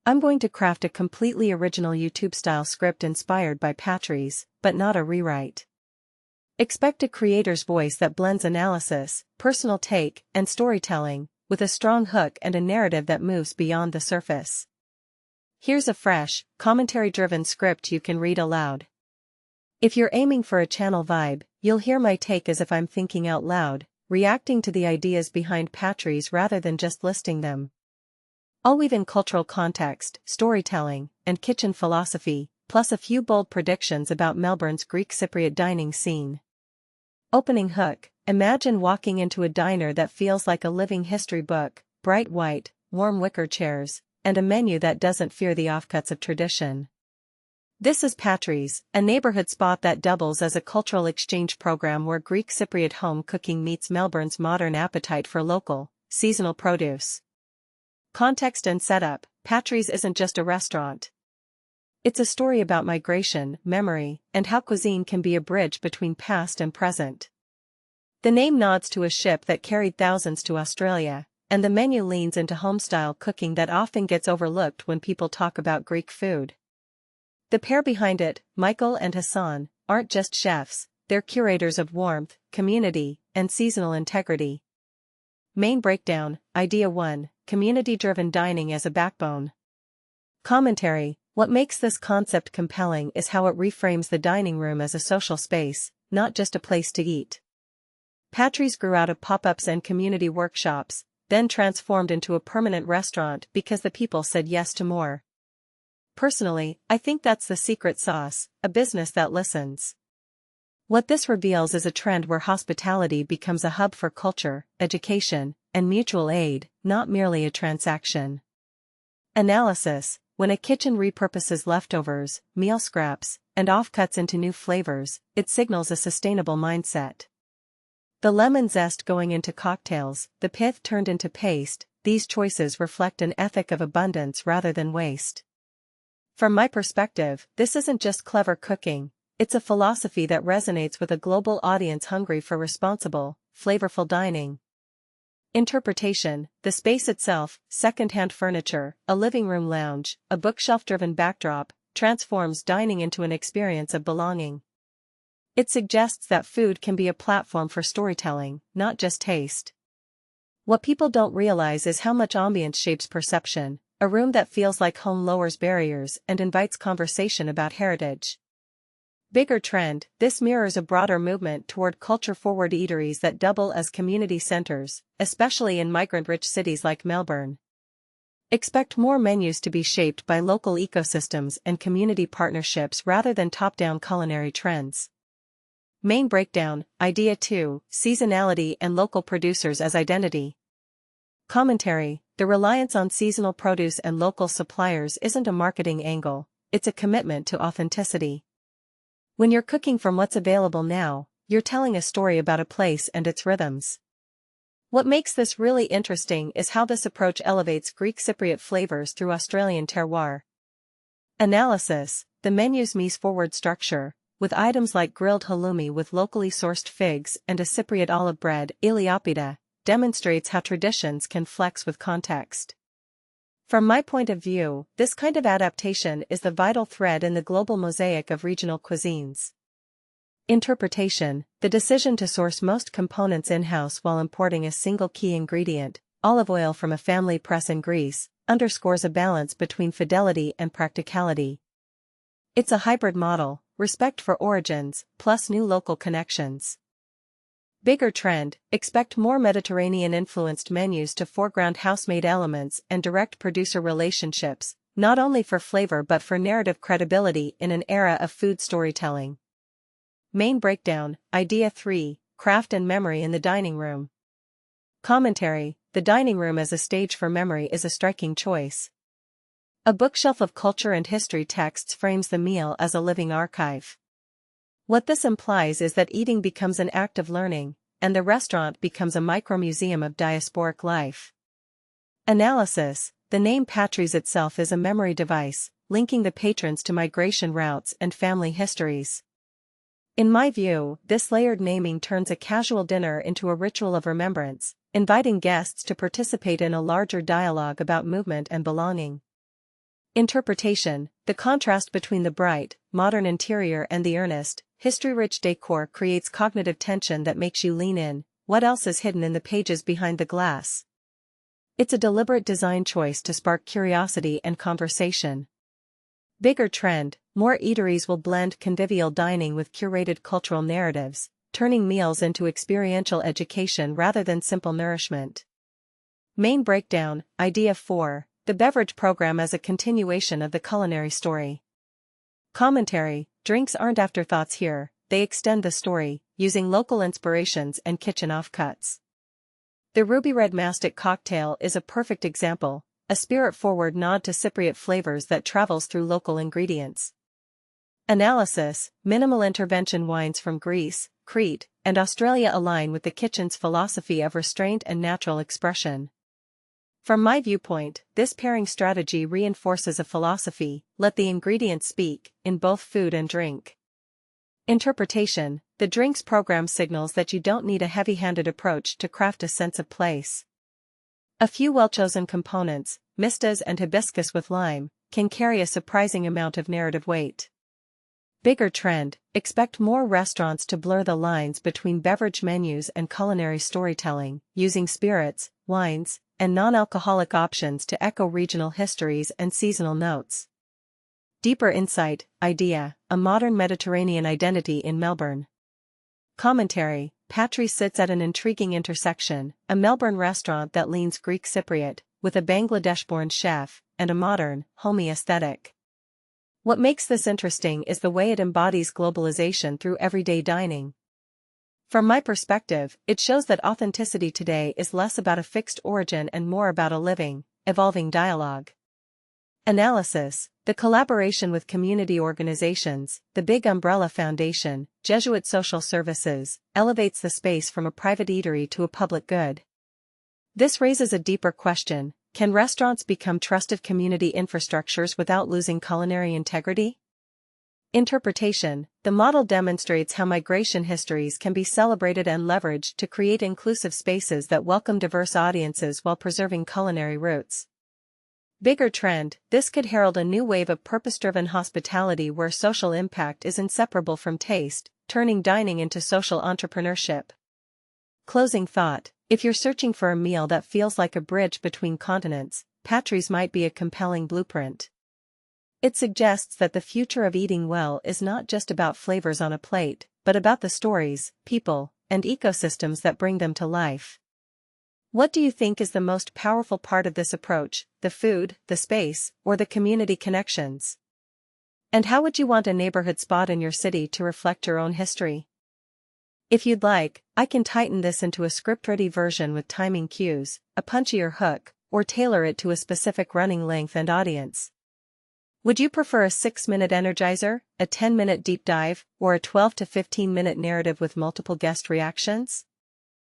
I'm going to craft a completely original YouTube-style script inspired by Patris, but not a rewrite. Expect a creator's voice that blends analysis, personal take, and storytelling, with a strong hook and a narrative that moves beyond the surface. Here's a fresh, commentary-driven script you can read aloud. If you're aiming for a channel vibe, you'll hear my take as if I'm thinking out loud, reacting to the ideas behind Patris rather than just listing them. I'll weave in cultural context, storytelling, and kitchen philosophy, plus a few bold predictions about Melbourne's Greek Cypriot dining scene. Opening hook: imagine walking into a diner that feels like a living history book, bright white, warm wicker chairs, and a menu that doesn't fear the offcuts of tradition. This is Patris, a neighborhood spot that doubles as a cultural exchange program where Greek Cypriot home cooking meets Melbourne's modern appetite for local, seasonal produce. Context and setup: Patris isn't just a restaurant. It's a story about migration, memory, and how cuisine can be a bridge between past and present. The name nods to a ship that carried thousands to Australia, and the menu leans into home-style cooking that often gets overlooked when people talk about Greek food. The pair behind it, Michael and Hassan, aren't just chefs, they're curators of warmth, community, and seasonal integrity. Main breakdown: Idea 1, community-driven dining as a backbone. Commentary: what makes this concept compelling is how it reframes the dining room as a social space, not just a place to eat. Patris grew out of pop-ups and community workshops, then transformed into a permanent restaurant because the people said yes to more. Personally, I think that's the secret sauce, a business that listens. What this reveals is a trend where hospitality becomes a hub for culture, education, and mutual aid, not merely a transaction. Analysis: when a kitchen repurposes leftovers, meal scraps, and offcuts into new flavors, it signals a sustainable mindset. The lemon zest going into cocktails, the pith turned into paste, these choices reflect an ethic of abundance rather than waste. From my perspective, this isn't just clever cooking, it's a philosophy that resonates with a global audience hungry for responsible, flavorful dining. Interpretation: the space itself, second-hand furniture, a living room lounge, a bookshelf-driven backdrop, transforms dining into an experience of belonging. It suggests that food can be a platform for storytelling, not just taste. What people don't realize is how much ambience shapes perception. A room that feels like home lowers barriers and invites conversation about heritage. Bigger trend: this mirrors a broader movement toward culture-forward eateries that double as community centers, especially in migrant-rich cities like Melbourne. Expect more menus to be shaped by local ecosystems and community partnerships rather than top-down culinary trends. Main breakdown: Idea 2, seasonality and local producers as identity. Commentary: the reliance on seasonal produce and local suppliers isn't a marketing angle, it's a commitment to authenticity. When you're cooking from what's available now, you're telling a story about a place and its rhythms. What makes this really interesting is how this approach elevates Greek Cypriot flavors through Australian terroir. Analysis: the menu's mise-forward structure, with items like grilled halloumi with locally sourced figs and a Cypriot olive bread, Iliopida, demonstrates how traditions can flex with context. From my point of view, this kind of adaptation is the vital thread in the global mosaic of regional cuisines. Interpretation: the decision to source most components in-house while importing a single key ingredient, olive oil from a family press in Greece, underscores a balance between fidelity and practicality. It's a hybrid model, respect for origins, plus new local connections. Bigger trend: expect more Mediterranean-influenced menus to foreground house-made elements and direct producer relationships, not only for flavor but for narrative credibility in an era of food storytelling. Main breakdown: Idea 3, craft and memory in the dining room. Commentary: the dining room as a stage for memory is a striking choice. A bookshelf of culture and history texts frames the meal as a living archive. What this implies is that eating becomes an act of learning, and the restaurant becomes a micro-museum of diasporic life. Analysis: the name Patris itself is a memory device, linking the patrons to migration routes and family histories. In my view, this layered naming turns a casual dinner into a ritual of remembrance, inviting guests to participate in a larger dialogue about movement and belonging. Interpretation: the contrast between the bright, modern interior and the earnest, history-rich decor creates cognitive tension that makes you lean in. What else is hidden in the pages behind the glass? It's a deliberate design choice to spark curiosity and conversation. Bigger trend: more eateries will blend convivial dining with curated cultural narratives, turning meals into experiential education rather than simple nourishment. Main breakdown: Idea 4, the beverage program as a continuation of the culinary story. Commentary: drinks aren't afterthoughts here, they extend the story, using local inspirations and kitchen offcuts. The ruby red mastic cocktail is a perfect example, a spirit-forward nod to Cypriot flavors that travels through local ingredients. Analysis: minimal intervention wines from Greece, Crete, and Australia align with the kitchen's philosophy of restraint and natural expression. From my viewpoint, this pairing strategy reinforces a philosophy, let the ingredients speak, in both food and drink. Interpretation: the drinks program signals that you don't need a heavy-handed approach to craft a sense of place. A few well-chosen components, mistas and hibiscus with lime, can carry a surprising amount of narrative weight. Bigger trend: expect more restaurants to blur the lines between beverage menus and culinary storytelling, using spirits, wines, and non-alcoholic options to echo regional histories and seasonal notes. Deeper insight: Idea, a modern Mediterranean identity in Melbourne. Commentary: Patris sits at an intriguing intersection, a Melbourne restaurant that leans Greek Cypriot, with a Bangladesh-born chef, and a modern, homey aesthetic. What makes this interesting is the way it embodies globalization through everyday dining. From my perspective, it shows that authenticity today is less about a fixed origin and more about a living, evolving dialogue. Analysis: the collaboration with community organizations, the Big Umbrella Foundation, Jesuit Social Services, elevates the space from a private eatery to a public good. This raises a deeper question: can restaurants become trusted community infrastructures without losing culinary integrity? Interpretation: the model demonstrates how migration histories can be celebrated and leveraged to create inclusive spaces that welcome diverse audiences while preserving culinary roots. Bigger trend: this could herald a new wave of purpose-driven hospitality where social impact is inseparable from taste, turning dining into social entrepreneurship. Closing thought: if you're searching for a meal that feels like a bridge between continents, Patris might be a compelling blueprint. It suggests that the future of eating well is not just about flavors on a plate, but about the stories, people, and ecosystems that bring them to life. What do you think is the most powerful part of this approach, the food, the space, or the community connections? And how would you want a neighborhood spot in your city to reflect your own history? If you'd like, I can tighten this into a script-ready version with timing cues, a punchier hook, or tailor it to a specific running length and audience. Would you prefer a 6-minute energizer, a 10-minute deep dive, or a 12 to 15-minute narrative with multiple guest reactions?